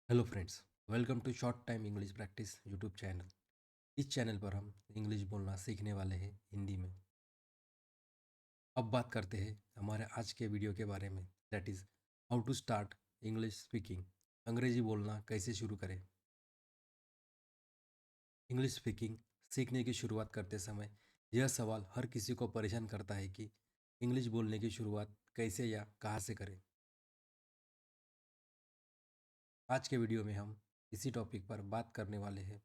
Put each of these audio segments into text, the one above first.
Hello friends. Welcome to short time English practice YouTube channel. इस channel पर हम English बोलना सीखने वाले हैं हिंदी में। अब बात करते हैं हमारे आज के वीडियो के बारे में, that is how to start English speaking. अंग्रेजी बोलना कैसे शुरू करें। इंग्लिश स्पीकिंग सीखने की शुरुआत करते समय यह सवाल हर किसी को परेशान करता है कि इंग्लिश बोलने की शुरुआत कैसे या कहाँ से करें। आज के वीडियो में हम इसी टॉपिक पर बात करने वाले हैं।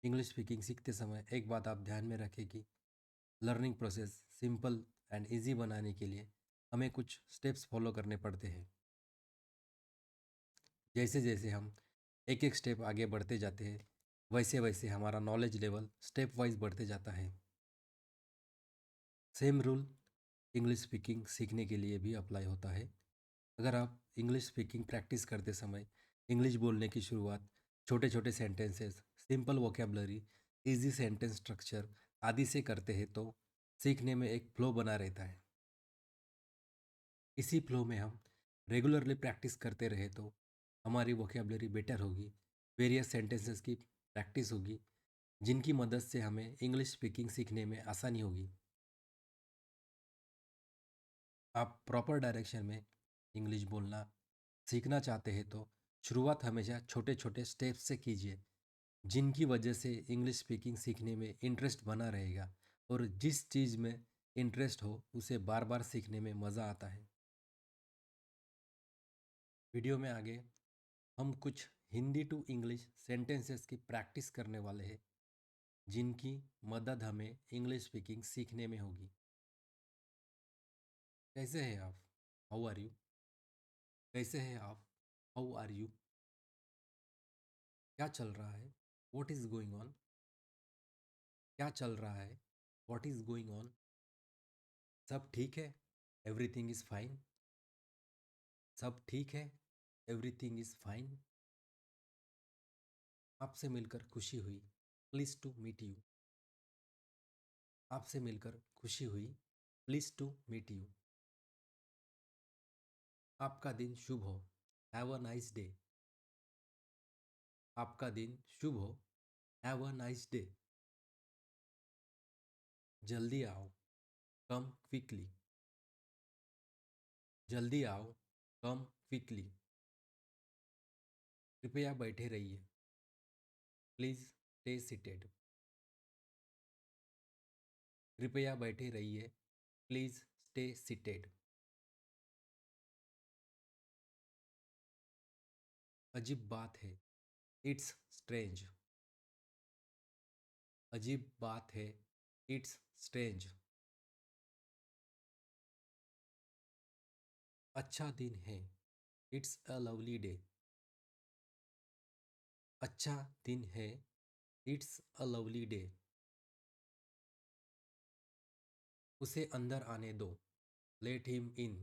इंग्लिश स्पीकिंग सीखते समय एक बात आप ध्यान में रखें कि learning process simple and easy बनाने के लिए हमें कुछ स्टेप्स फॉलो करने पड़ते हैं। जैसे जैसे हम एक एक स्टेप आगे बढ़ते जाते हैं, वैसे वैसे हमारा नॉलेज लेवल स्टेप वाइज बढ़ते जाता है। सेम रूल इंग्लिश स्पीकिंग सीखने के लिए भी अप्लाई होता है। अगर आप इंग्लिश स्पीकिंग प्रैक्टिस करते समय इंग्लिश बोलने की शुरुआत छोटे छोटे sentences, simple vocabulary, easy sentence structure आदि से करते हैं तो सीखने में एक फ्लो बना रहता है। इसी फ्लो में हम रेगुलरली प्रैक्टिस करते रहे तो हमारी वोकेबलरी बेटर होगी, वेरियस सेंटेंसेस की प्रैक्टिस होगी, जिनकी मदद से हमें इंग्लिश स्पीकिंग सीखने में आसानी होगी। आप प्रॉपर डायरेक्शन में इंग्लिश बोलना सीखना चाहते हैं तो शुरुआत हमेशा छोटे छोटे स्टेप्स से कीजिए, जिनकी वजह से इंग्लिश स्पीकिंग सीखने में इंटरेस्ट बना रहेगा और जिस चीज़ में इंटरेस्ट हो उसे बार बार सीखने में मज़ा आता है। वीडियो में आगे हम कुछ हिंदी टू इंग्लिश सेंटेंसेस की प्रैक्टिस करने वाले हैं, जिनकी मदद हमें इंग्लिश स्पीकिंग सीखने में होगी। कैसे हैं आप? How are you? कैसे हैं आप? How are you? क्या चल रहा है? What is going on? क्या चल रहा है? What is going on? सब ठीक है? Everything is fine? सब ठीक है? Everything is fine? आपसे मिलकर खुशी हुई। Pleased to meet you. आपसे मिलकर खुशी हुई। Pleased to meet you. आपका दिन शुभ हो। Have a nice day. आपका दिन शुभ हो। Have a nice day. जल्दी आओ। कम क्विकली। जल्दी आओ। कम क्विकली। कृपया बैठे रहिए। Please stay seated. कृपया बैठे रहिए। Please stay seated. अजीब बात है। It's strange. अजीब बात है। It's strange. अच्छा दिन है। It's a lovely day. अच्छा दिन है। It's a lovely day. उसे अंदर आने दो। Let him in.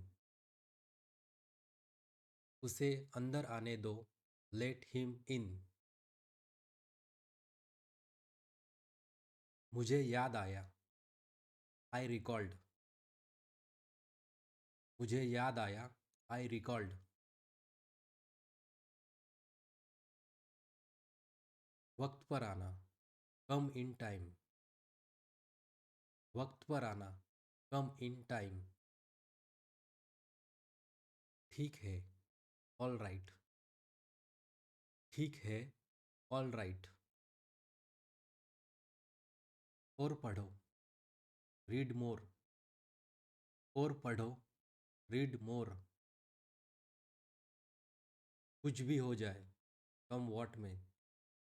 उसे अंदर आने दो। Let him in. मुझे याद आया। आई रिकॉल्ड। मुझे याद आया। आई रिकॉल्ड। वक्त पर आना। कम इन टाइम। वक्त पर आना। कम इन टाइम। ठीक है। All right. ठीक है। All right. और पढ़ो। Read more. और पढ़ो। Read more. कुछ भी हो जाए। कम वॉट में।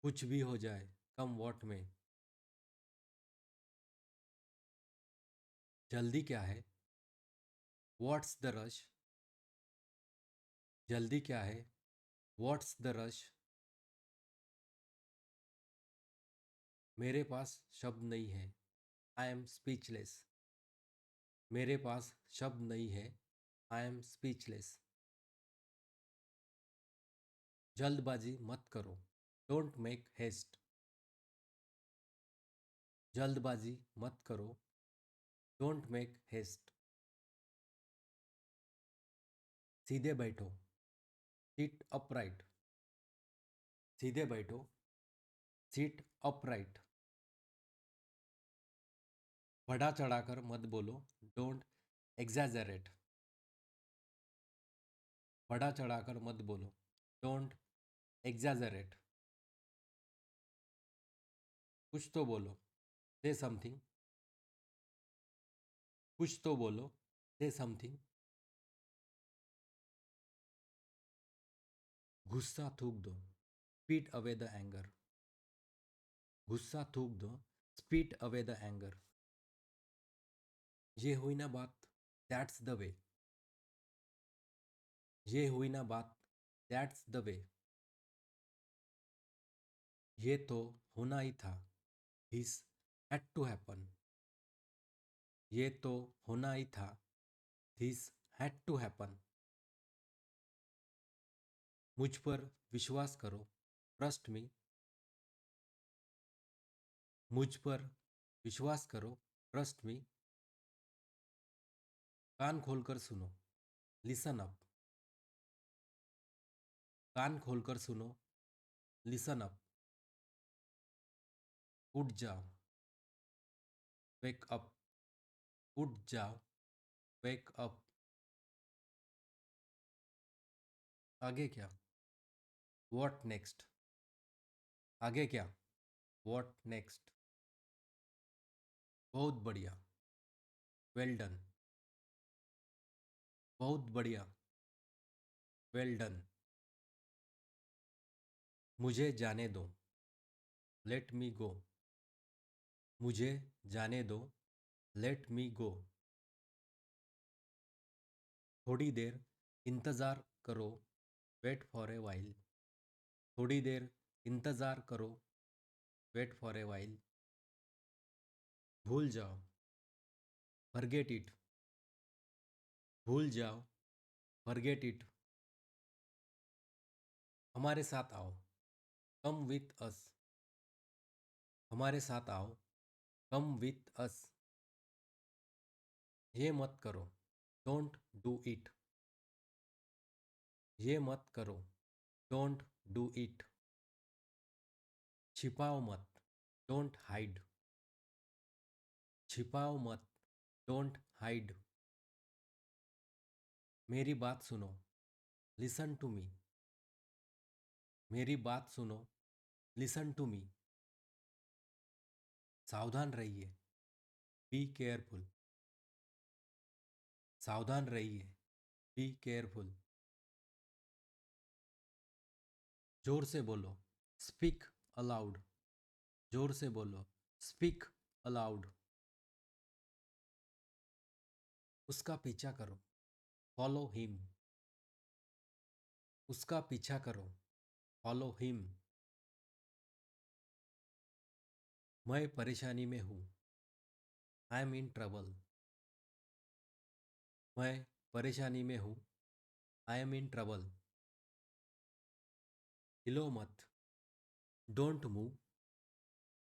कुछ भी हो जाए। कम वॉट में। जल्दी क्या है? What's the rush? जल्दी क्या है? What's the rush? मेरे पास शब्द नहीं है। I am speechless. मेरे पास शब्द नहीं है। I am speechless. जल्दबाजी मत करो। Don't make haste. जल्दबाजी मत करो। Don't make haste. सीधे बैठो। Sit upright. सीधे बैठो, सीट अपराइट। बढ़ा चढ़ाकर मत बोलो, डोंट एग्जैजरेट। बढ़ा चढ़ाकर मत बोलो, डोंट एग्जैजरेट। कुछ तो बोलो, से समथिंग। कुछ तो बोलो, से समथिंग। गुस्सा थूक दो, स्पीट अवे द एंगर। गुस्सा थूक दो, स्पीट अवे द एंगर। ये हुई ना बात, दैट्स द वे। ये हुई ना बात, दैट्स द वे। ये तो होना ही था, दिस हैड टू हैपन। ये तो होना ही था, दिस हैड टू हैपन। मुझ पर विश्वास करो, ट्रस्ट मी। मुझ पर विश्वास करो, ट्रस्ट मी। कान खोलकर सुनो, लिसन अप। कान खोलकर सुनो, लिसन अप। उठ जाओ, वेक अप। उठ जाओ, वेक अप। आगे क्या? What next? आगे क्या? What next? बहुत बढ़िया, वेल डन। बहुत बढ़िया, वेल डन। मुझे जाने दो, लेट मी गो। मुझे जाने दो, लेट मी गो। थोड़ी देर इंतज़ार करो, वेट फॉर ए वाइल। थोड़ी देर इंतज़ार करो, वेट फॉर ए वाइल। भूल जाओ, फॉरगेट इट। भूल जाओ, फॉरगेट इट। हमारे साथ आओ, कम विथ अस। हमारे साथ आओ, कम विथ अस। ये मत करो, डोंट डू इट। ये मत करो, डोंट डू इट। छिपाओ मत, डोंट हाइड। छिपाओ मत, डोंट हाइड। मेरी बात सुनो, लिसन टू मी। मेरी बात सुनो, लिसन टू मी। सावधान रहिए, बी केयरफुल। सावधान रहिए, बी केयरफुल। जोर से बोलो, स्पीक अलाउड। जोर से बोलो, स्पीक अलाउड। उसका पीछा करो, फॉलो हिम। उसका पीछा करो, फॉलो हिम। मैं परेशानी में हूँ, आई एम इन ट्रबल। मैं परेशानी में हूँ, आई एम इन ट्रबल। हिलो मत, डोंट मूव।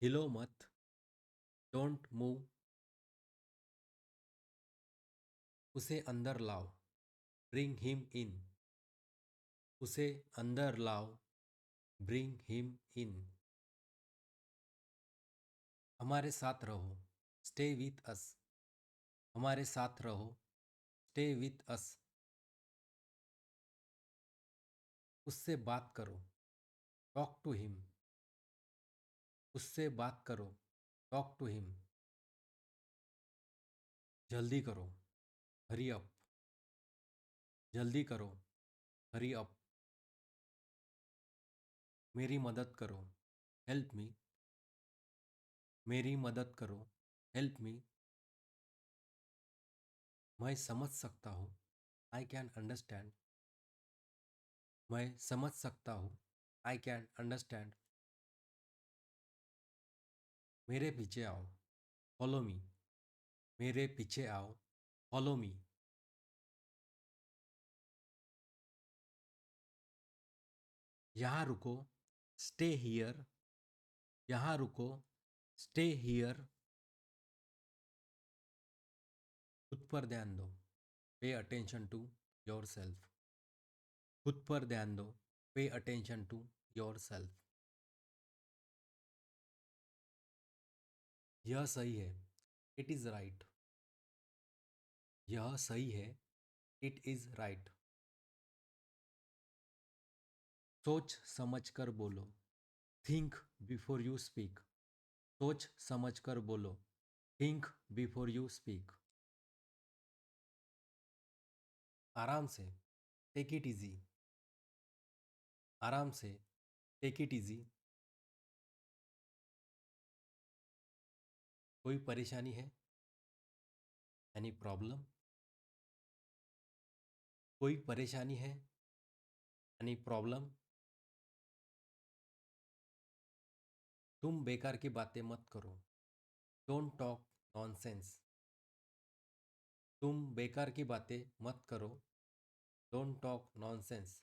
हिलो मत, डोंट मूव। उसे अंदर लाओ, ब्रिंग हिम इन। उसे अंदर लाओ, ब्रिंग हिम इन। हमारे साथ रहो, स्टे विथ अस। हमारे साथ रहो, स्टे विथ अस। उससे बात करो, टॉक टू हिम। उससे बात करो, टॉक टू हिम। जल्दी करो, हरी अप। जल्दी करो, हरी अप। मेरी मदद करो, हेल्प मी। मेरी मदद करो, हेल्प मी। मैं समझ सकता हूँ, आई कैन अंडरस्टैंड। मैं समझ सकता हूँ, आई कैन अंडरस्टैंड। मेरे पीछे आओ, फॉलो मी। मेरे पीछे आओ, फॉलो मी। यहाँ रुको, स्टे हियर। यहाँ रुको, स्टे हियर। खुद पर ध्यान दो, pay attention to your self. खुद पर ध्यान दो, पे अटेंशन टू yourself. यह सही है. It is right. यह सही है. It is right. सोच समझ कर बोलो. Think before you speak. सोच समझ कर बोलो. Think before you speak. आराम से. Take it easy. आराम से. Take it easy. कोई परेशानी है? Any problem? कोई परेशानी है? Any problem? तुम बेकार की बातें मत करो. Don't talk nonsense. तुम बेकार की बातें मत करो. Don't talk nonsense.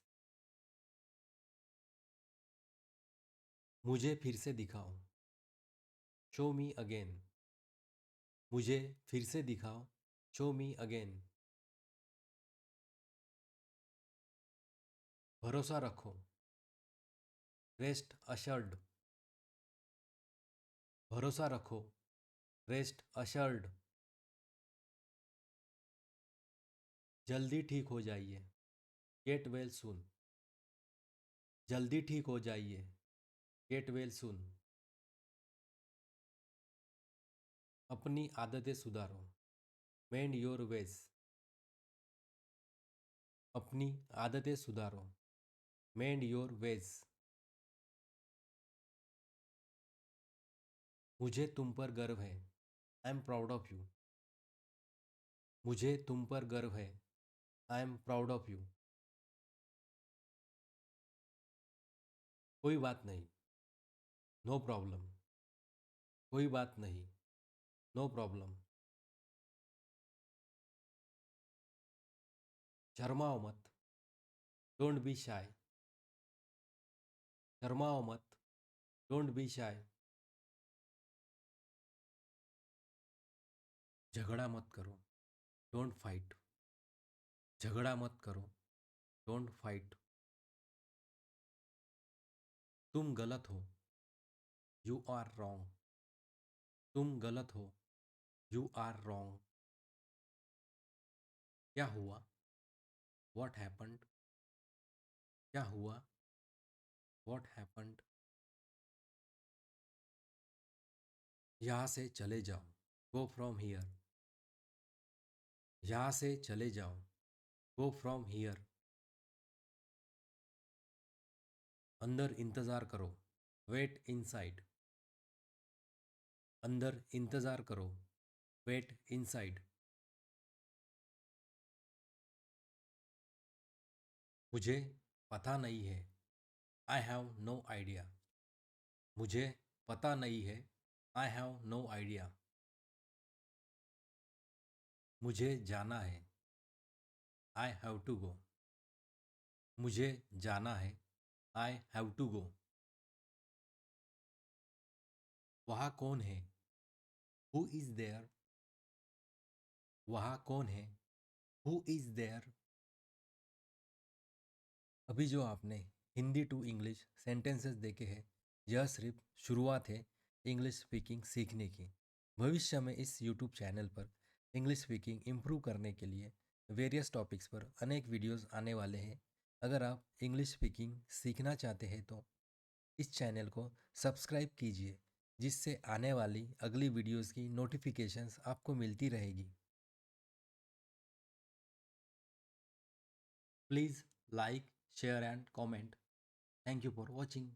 मुझे फिर से दिखाओ. Show me again. मुझे फिर से दिखाओ. Show me again. भरोसा रखो. Rest assured. भरोसा रखो. Rest assured. जल्दी ठीक हो जाइए. Get well soon. जल्दी ठीक हो जाइए. Get well soon. अपनी आदतें सुधारो. Mend your ways. अपनी आदतें सुधारो. Mend your ways. मुझे तुम पर गर्व है. I am proud of you. मुझे तुम पर गर्व है. I am proud of you. कोई बात नहीं. No problem. कोई बात नहीं. No problem. शर्माओ मत. Don't be shy. शर्माओ मत. Don't be shy. झगड़ा मत करो. Don't fight. झगड़ा मत करो. Don't fight. तुम गलत हो. You are wrong. तुम गलत हो. You are wrong. क्या हुआ? What happened? क्या हुआ? What happened? यहाँ से चले जाओ. Go from here. यहाँ से चले जाओ. Go from here. अंदर इंतज़ार करो. Wait inside. अंदर इंतज़ार करो. Wait inside. मुझे पता नहीं है. I have no idea. मुझे पता नहीं है. I have no idea. मुझे जाना है. I have to go. मुझे जाना है. I have to go. वहाँ कौन है? Who is there? वहाँ कौन है? Who is there? अभी जो आपने हिंदी टू इंग्लिश सेंटेंसेस देखे हैं, यह सिर्फ शुरुआत है इंग्लिश स्पीकिंग सीखने की. भविष्य में इस यूट्यूब चैनल पर इंग्लिश स्पीकिंग इम्प्रूव करने के लिए वेरियस टॉपिक्स पर अनेक वीडियोस आने वाले हैं. अगर आप इंग्लिश स्पीकिंग सीखना चाहते हैं तो इस चैनल को सब्सक्राइब कीजिए, जिससे आने वाली अगली वीडियोस की नोटिफिकेशंस आपको मिलती रहेगी. Please like, share and comment. Thank you for watching.